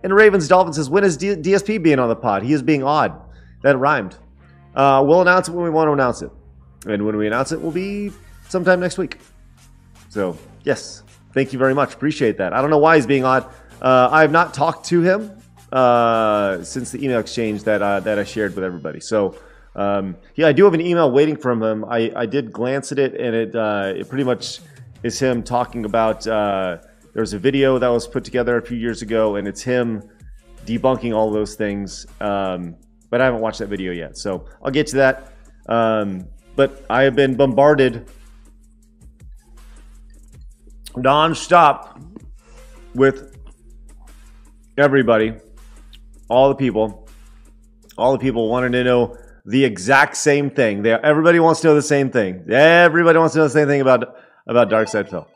And Ravens Dolphin says, when is DSP being on the pod? He is being odd. That rhymed. We'll announce it when we want to announce it. And when we announce it will be sometime next week. So, yes. Thank you very much. Appreciate that. I don't know why he's being odd. I have not talked to him since the email exchange that I shared with everybody. So, yeah, I do have an email waiting from him. I did glance at it, and it pretty much is him talking about there was a video that was put together a few years ago, and it's him debunking all those things. But I haven't watched that video yet, so I'll get to that. But I have been bombarded non-stop with everybody, all the people wanting to know the exact same thing. Everybody wants to know the same thing. Everybody wants to know the same thing about Darksydephil.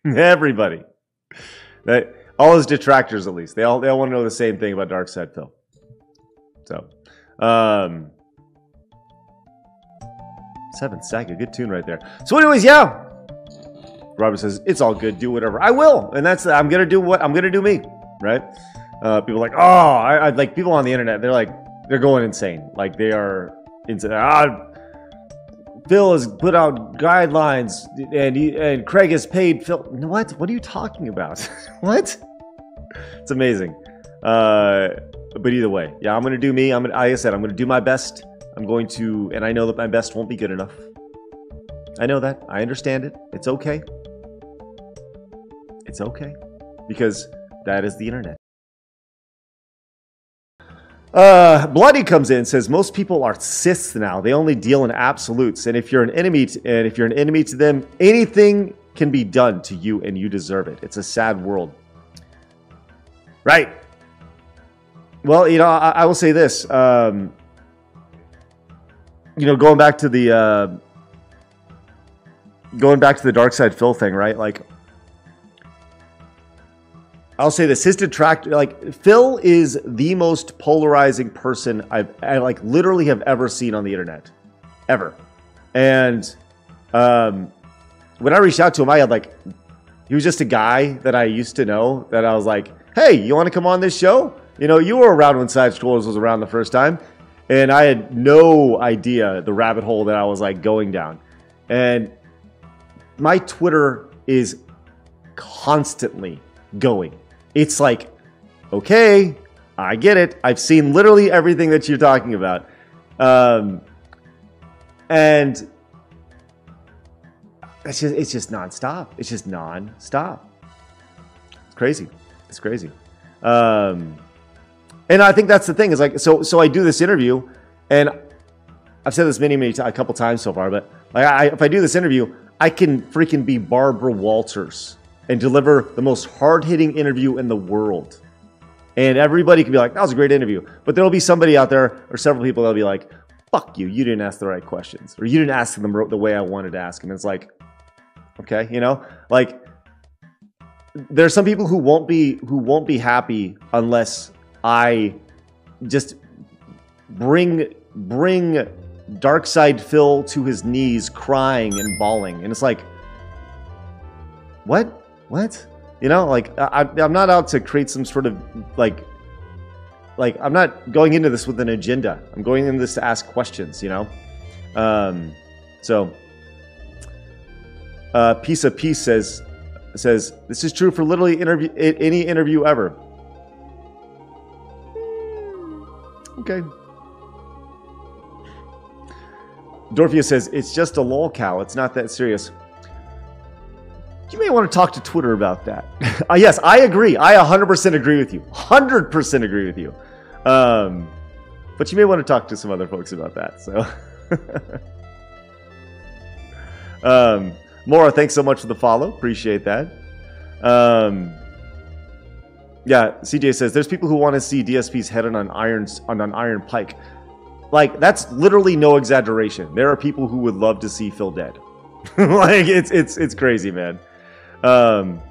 Everybody. All his detractors, at least. They all want to know the same thing about Darksydephil. So, 7 Saga, good tune right there. So anyways, yeah. Robert says, it's all good, do whatever. I will. And I'm going to do what I'm going to do me, right? People are like, oh, I like people on the internet, they're going insane. Like they are insane. Phil has put out guidelines and Craig has paid Phil. What? What are you talking about? What? It's amazing. But either way, yeah, I'm going to do me. Like I said, I'm going to do my best. And I know that my best won't be good enough. I know that. I understand it. It's okay. It's okay. Because that is the internet. Bloody comes in and says most people are cis now. They only deal in absolutes, and if you're an enemy to them, anything can be done to you, and you deserve it. It's a sad world, right? Well, I will say this. Going back to the Darksydephil thing, right? Like, I'll say this: his detractor, like Phil, is the most polarizing person I literally have ever seen on the internet, ever. And when I reached out to him, he was just a guy that I used to know. That I was like, "Hey, you want to come on this show?" You were around when Side Scrollers was around the first time, and I had no idea the rabbit hole that I was going down. And my Twitter is constantly going. It's like, okay, I get it. I've seen literally everything that you're talking about. And it's just nonstop. It's just nonstop. It's crazy. It's crazy. And I think that's the thing is so I do this interview, and I've said this a couple times so far, but if I do this interview, I can freaking be Barbara Walters and deliver the most hard-hitting interview in the world. And everybody can be like, that was a great interview. But there'll be somebody out there, or several people that'll be like, fuck you, you didn't ask the right questions. Or you didn't ask them the way I wanted to ask them. And it's like, okay, there's some people who won't be happy unless I just bring Darksydephil to his knees crying and bawling. And it's like, what? I'm not out to create some sort of I'm not going into this with an agenda. I'm going into this to ask questions, So, Piece of Peace says, this is true for literally any interview ever. Okay. Dorphia says, it's just a lolcow. It's not that serious. You may want to talk to Twitter about that. Yes, I agree. I 100% agree with you. 100% agree with you. But you may want to talk to some other folks about that. So, Maura, thanks so much for the follow. Appreciate that. Yeah, CJ says, there's people who want to see DSP's head on an iron pike. That's literally no exaggeration. There are people who would love to see Phil dead. It's crazy, man. Com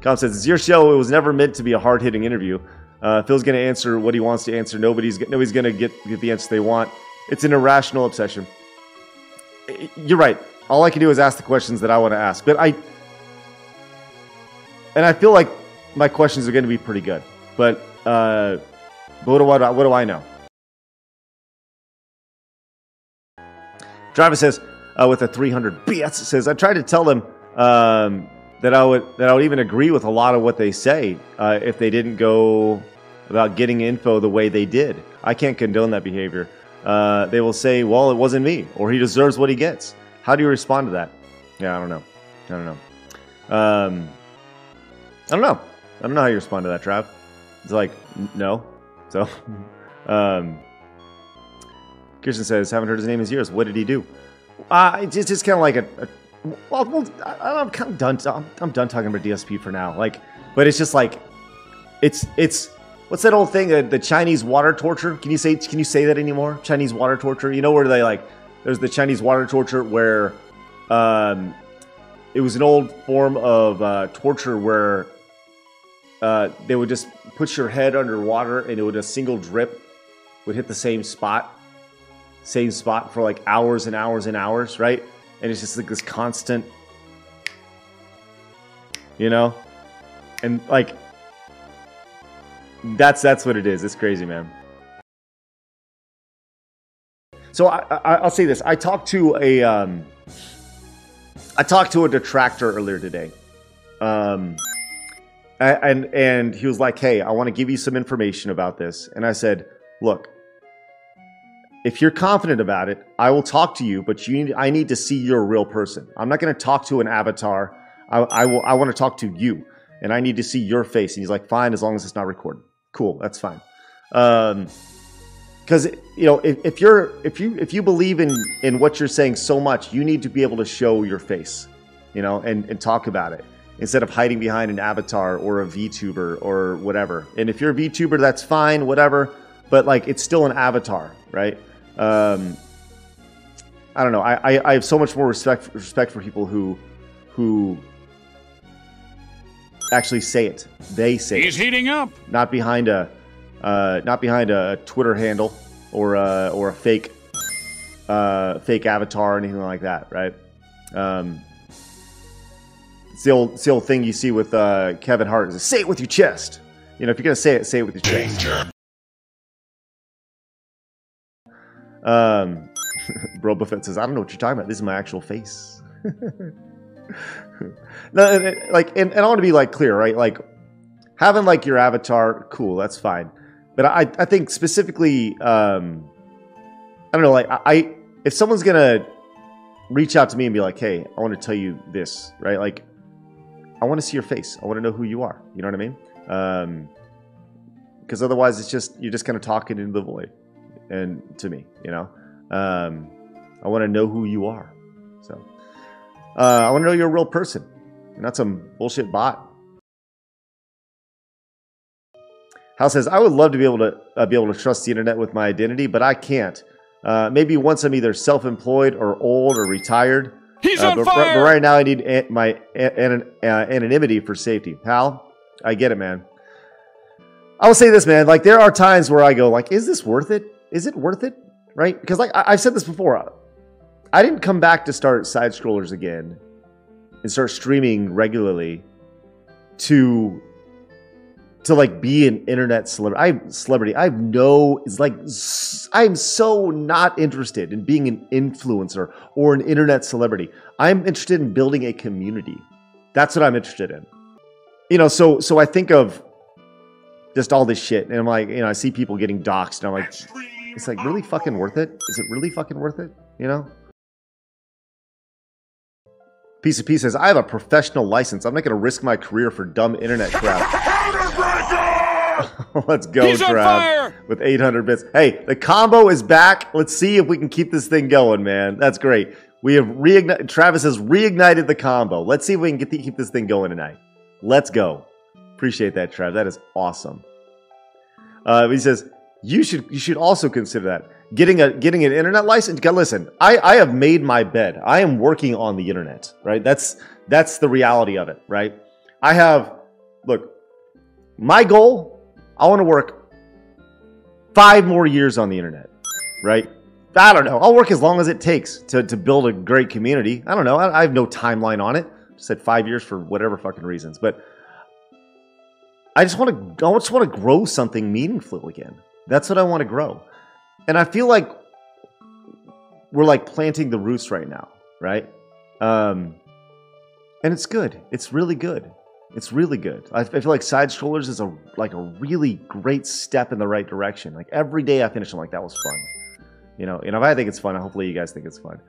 says, it's your show. It was never meant to be a hard-hitting interview. Phil's going to answer what he wants to answer. Nobody's going to get the answer they want. It's an irrational obsession. You're right. All I can do is ask the questions that I want to ask. But I feel like my questions are going to be pretty good. But what do I know? Travis says, with a 300 BS, says, I tried to tell them that I would even agree with a lot of what they say if they didn't go about getting info the way they did. I can't condone that behavior. They will say, well, it wasn't me, or he deserves what he gets. How do you respond to that? Yeah, I don't know. I don't know how you respond to that, Trav. It's like, no. So, Kirsten says, haven't heard his name in years. What did he do? It's just kind of like well, I'm kind of done. I'm done talking about DSP for now. Like, but it's just like, it's what's that old thing? The Chinese water torture. Can you say that anymore? Chinese water torture. You know where they like? There's the Chinese water torture where, it was an old form of torture where they would just put your head underwater and it would a single drip would hit the same spot for like hours and hours and hours, right? And it's just like this constant, you know, and like that's what it is. It's crazy, man. So I'll say this: I talked to a detractor earlier today, and he was like, "Hey, I want to give you some information about this." And I said, "Look, if you're confident about it, I will talk to you, but I need to see you're a real person. I'm not going to talk to an avatar. I want to talk to you, and I need to see your face." And he's like, "Fine, as long as it's not recorded." Cool, that's fine. Because you know, if you believe in what you're saying so much, you need to be able to show your face, you know, and talk about it instead of hiding behind an avatar or a VTuber or whatever. And if you're a VTuber, that's fine, whatever. But like, it's still an avatar, right? I don't know. I have so much more respect for people who actually say it. They say he's heating up, not behind a Twitter handle or a fake avatar or anything like that, right? It's the old thing you see with Kevin Hart is say it with your chest. You know, if you're gonna say it with your chest. Bro Buffett says, I don't know what you're talking about. This is my actual face. No, like, and I want to be like clear, right? Like, having like your avatar, cool, that's fine. But I think specifically, I don't know, like if someone's gonna reach out to me and be like, hey, I want to tell you this, right? Like, I want to see your face. I want to know who you are. You know what I mean? Because otherwise, it's just you're just kind of talking into the void. And to me, you know, I want to know who you are. So I want to know you're a real person, not some bullshit bot. Hal says, I would love to be able to trust the internet with my identity, but I can't. Maybe once I'm either self-employed or old or retired. He's on fire! But right now I need my anonymity for safety. Hal, I get it, man. I will say this, man. Like, there are times where I go, like, is this worth it? Is it worth it? Right? Because like I've said this before. I didn't come back to start side scrollers again and start streaming regularly to like be an internet celebrity. I'm so not interested in being an influencer or an internet celebrity. I'm interested in building a community. That's what I'm interested in. You know, so I think of just all this shit, and I'm like, you know, I see people getting doxxed, and I'm like, it's like, really fucking worth it? Is it really fucking worth it? You know? Piece of P says, I have a professional license. I'm not going to risk my career for dumb internet crap. Let's go, Trav. With 800 bits. Hey, the combo is back. Let's see if we can keep this thing going, man. That's great. We have Travis has reignited the combo. Let's see if we can keep this thing going tonight. Let's go. Appreciate that, Trav. That is awesome. He says, you should also consider that. Getting an internet license. Listen, I have made my bed. I am working on the internet, right? That's the reality of it, right? Look, my goal, I want to work 5 more years on the internet, right? I don't know. I'll work as long as it takes to build a great community. I don't know. I have no timeline on it. Just said 5 years for whatever fucking reasons. But I just want to grow something meaningful again. That's what I want to grow. And I feel like we're like planting the roots right now, right? And it's good. It's really good. It's really good. I feel like side scrollers is a really great step in the right direction. Like every day I finish, I'm like, that was fun. You know, I think it's fun. Hopefully you guys think it's fun.